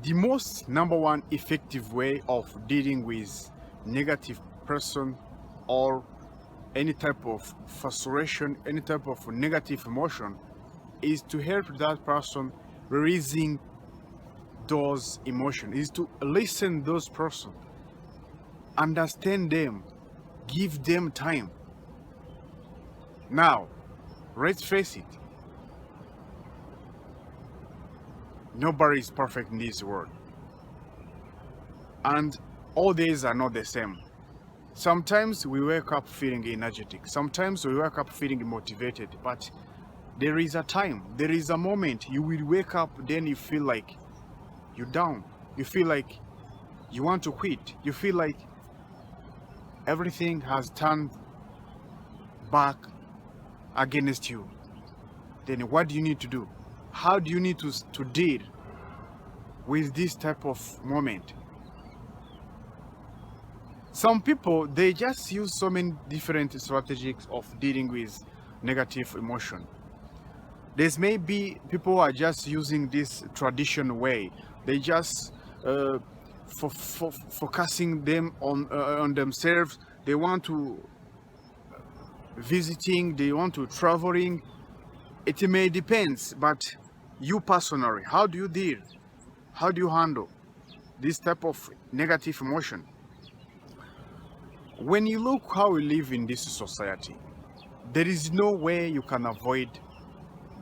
The most number one effective way of dealing with negative person or any type of frustration, any type of negative emotion is to help that person releasing those emotions, is to listen those person, understand them, give them time. Now, let's face it, nobody is perfect in this world. And all days are not the same. Sometimes we wake up feeling energetic. Sometimes we wake up feeling motivated. But there is a time, there is a moment you will wake up, then you feel like you're down. You feel like you want to quit. You feel like everything has turned back against you. Then what do you need to do? How do you need to deal with this type of moment? Some people, they just use so many different strategies of dealing with negative emotion. There's maybe people who are just using this traditional way. They just focusing them on themselves. They want to visiting, they want to traveling. It may depends, but you personally, how do you deal? How do you handle this type of negative emotion? When you look how we live in this society, there is no way you can avoid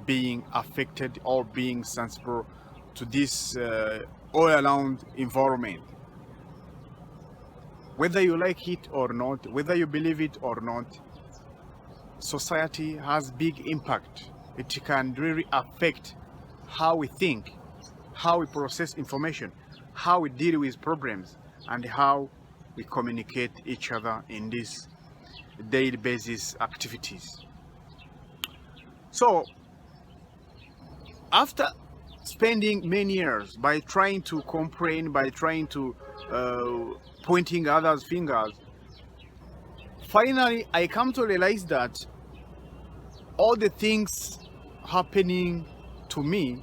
being affected or being sensible to this all around environment. Whether you like it or not, whether you believe it or not, society has big impact. It can really affect how we think, how we process information, how we deal with problems, and how we communicate each other in these daily basis activities. So after spending many years by trying to complain, by trying to pointing others' fingers, finally I come to realize that all the things happening to me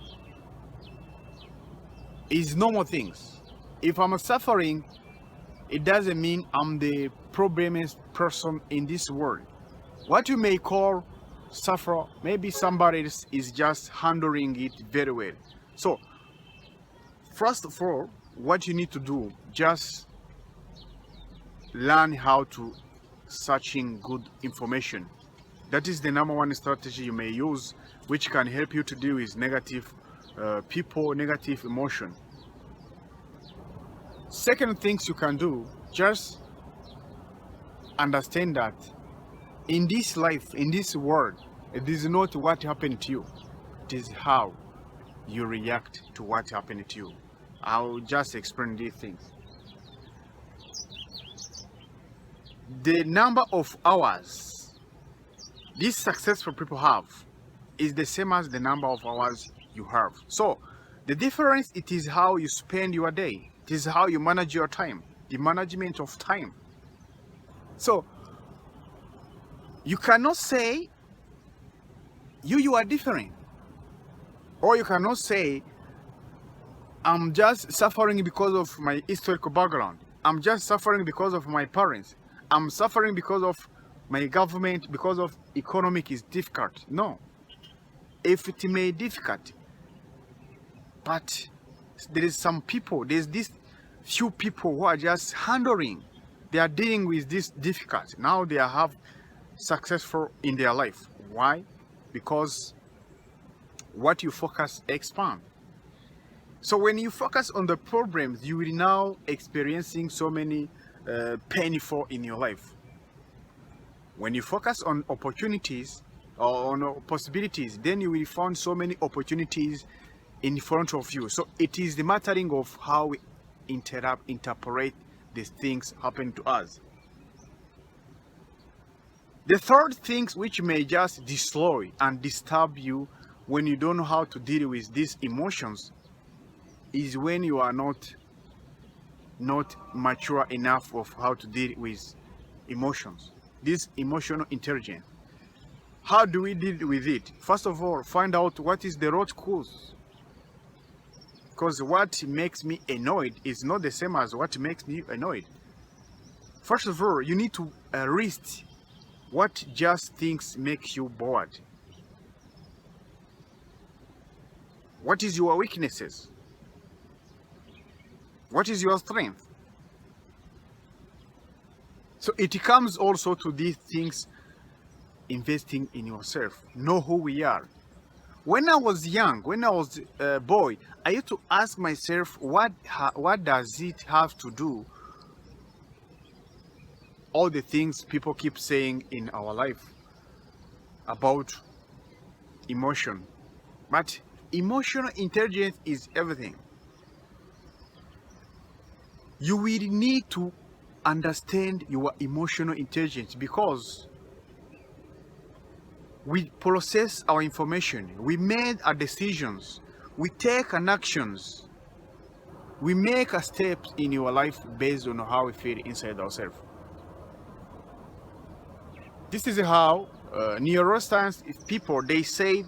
is normal things. If I'm suffering, it doesn't mean I'm the problemest person in this world. What you may call suffer, maybe somebody else is just handling it very well. So first of all, what you need to do, just learn how to searching good information. That is the number one strategy you may use, which can help you to deal with negative people, negative emotion. Second things you can do, just understand that in this life, in this world, it is not what happened to you, it is how you react to what happened to you. I'll just explain these things. The number of hours these successful people have is the same as the number of hours you have. So the difference, it is how you spend your day. It is how you manage your time, the management of time. So you cannot say you are different, or you cannot say I'm just suffering because of my historical background. I'm just suffering because of my parents. I'm suffering because of my government, because of economic is difficult. No. If it may difficult, but there is some people, there's this few people who are just handling, they are dealing with this difficult. Now they have successful in their life. Why? Because what you focus expand. So when you focus on the problems, you will now experiencing so many painful in your life. When you focus on opportunities or on possibilities, then you will find so many opportunities in front of you. So it is the mattering of how we interpret these things happen to us. The third things which may just destroy and disturb you when you don't know how to deal with these emotions is when you are not mature enough of how to deal with emotions. This emotional intelligence. How do we deal with it? First of all, find out what is the root cause. Because what makes me annoyed is not the same as what makes me annoyed. First of all, you need to list what just things make you bored. What is your weaknesses? What is your strength? So it comes also to these things, investing in yourself. Know who we are. When I was young, when I was a boy, I used to ask myself, what does it have to do, all the things people keep saying in our life about emotion. But emotional intelligence is everything. You will need to understand your emotional intelligence, because we process our information, we made our decisions, we take an actions, we make a steps in your life based on how we feel inside ourselves. This is how neuroscience people, they say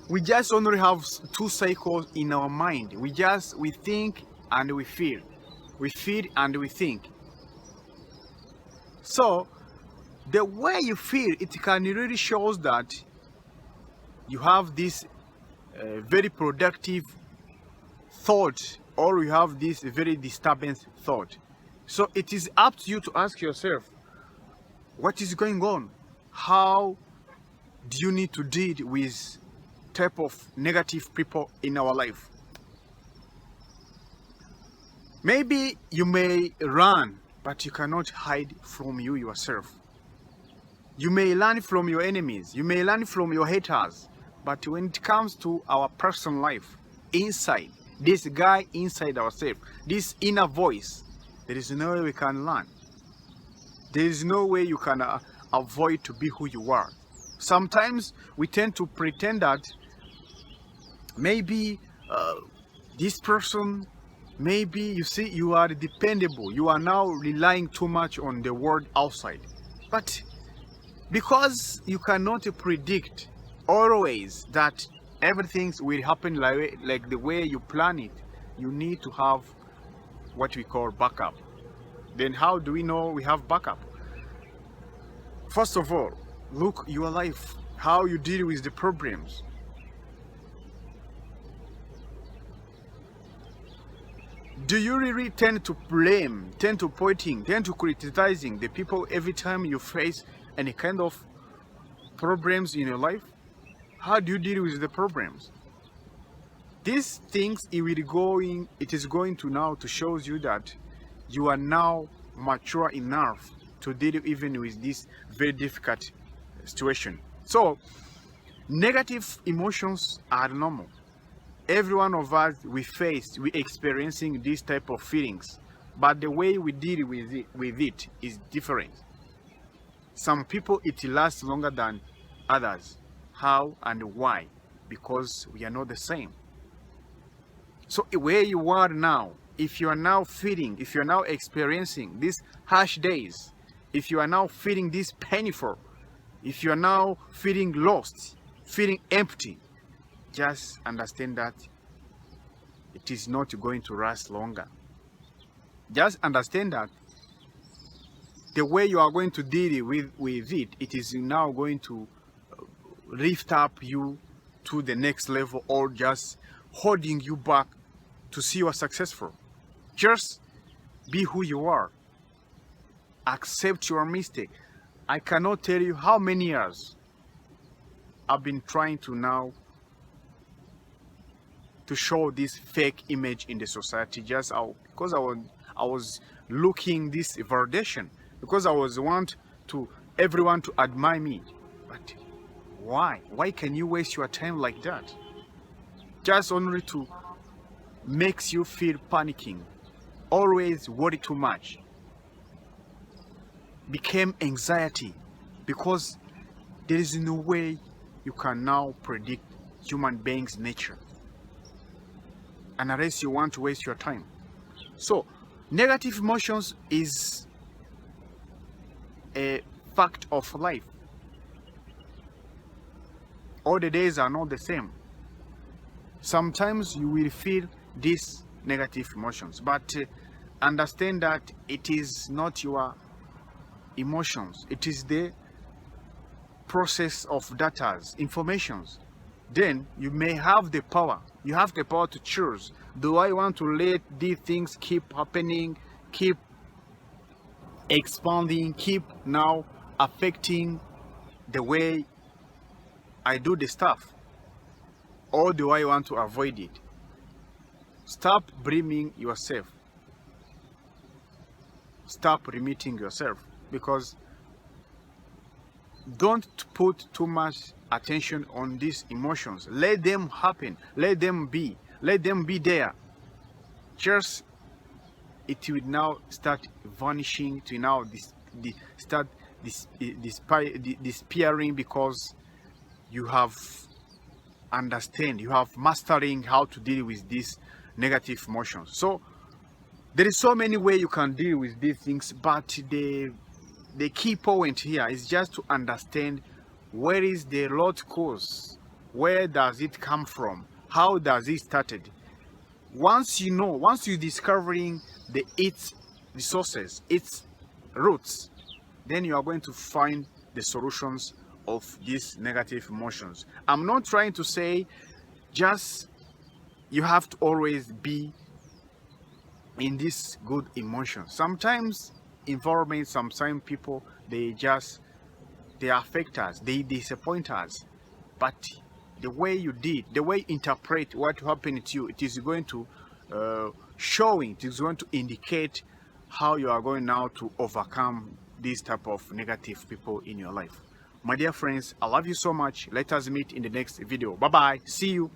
we just only have two cycles in our mind. We think and we feel. We feel and we think. So the way you feel, it can really shows that you have this very productive thought, or you have this very disturbing thought. So it is up to you to ask yourself, what is going on? How do you need to deal with type of negative people in our life? Maybe you may run, but you cannot hide from you yourself. You may learn from your enemies, you may learn from your haters, but when it comes to our personal life, inside, this guy inside ourselves, this inner voice, there is no way we can learn. There is no way you can avoid to be who you are. Sometimes we tend to pretend that maybe this person, maybe you see, you are dependable. You are now relying too much on the world outside. But because you cannot predict always that everything will happen like the way you plan it, you need to have what we call backup. Then how do we know we have backup? First of all, look your life, how you deal with the problems. Do you really tend to blame, tend to pointing, tend to criticizing the people every time you face any kind of problems in your life? How do you deal with the problems? These things, it is going to now to show you that you are now mature enough to deal even with this very difficult situation. So negative emotions are normal. Every one of us, we experiencing this type of feelings, but the way we deal with it is different. Some people, it lasts longer than others. How and why? Because we are not the same. So where you are now, if you are now feeling, if you are now experiencing these harsh days, if you are now feeling this painful, if you are now feeling lost, feeling empty, just understand that it is not going to last longer. Just understand that the way you are going to deal with it, it is now going to lift up you to the next level, or just holding you back to see you are successful. Just be who you are. Accept your mistake. I cannot tell you how many years I've been trying to now to show this fake image in the society, just because I was looking this validation, because I was want to everyone to admire me. But why can you waste your time like that, just only to makes you feel panicking, always worry too much, became anxiety, because there is no way you can now predict human beings' nature, and unless you want to waste your time. So negative emotions is a fact of life. All the days are not the same. Sometimes you will feel these negative emotions, but understand that it is not your emotions, it is the process of data's informations. Then you may have the power, you have the power to choose. Do I want to let these things keep happening, keep expanding, keep now affecting the way I do the stuff, or do I want to avoid it? Stop blaming yourself, stop limiting yourself, because don't put too much attention on these emotions. Let them happen, let them be there. Just it will now start vanishing, to now start disappearing, because you have you have mastering how to deal with these negative emotions. So there is so many ways you can deal with these things, but the key point here is just to understand where is the root cause, where does it come from, how does it started. Once you know, once you discovering its resources, its roots, then you are going to find the solutions of these negative emotions. I'm not trying to say just you have to always be in this good emotion. Sometimes environment, sometimes people, they affect us, they disappoint us, but the way you did, the way you interpret what happened to you, it is going to it is going to indicate how you are going now to overcome this type of negative people in your life. My dear friends, I love you so much. Let us meet in the next video. Bye bye, see you.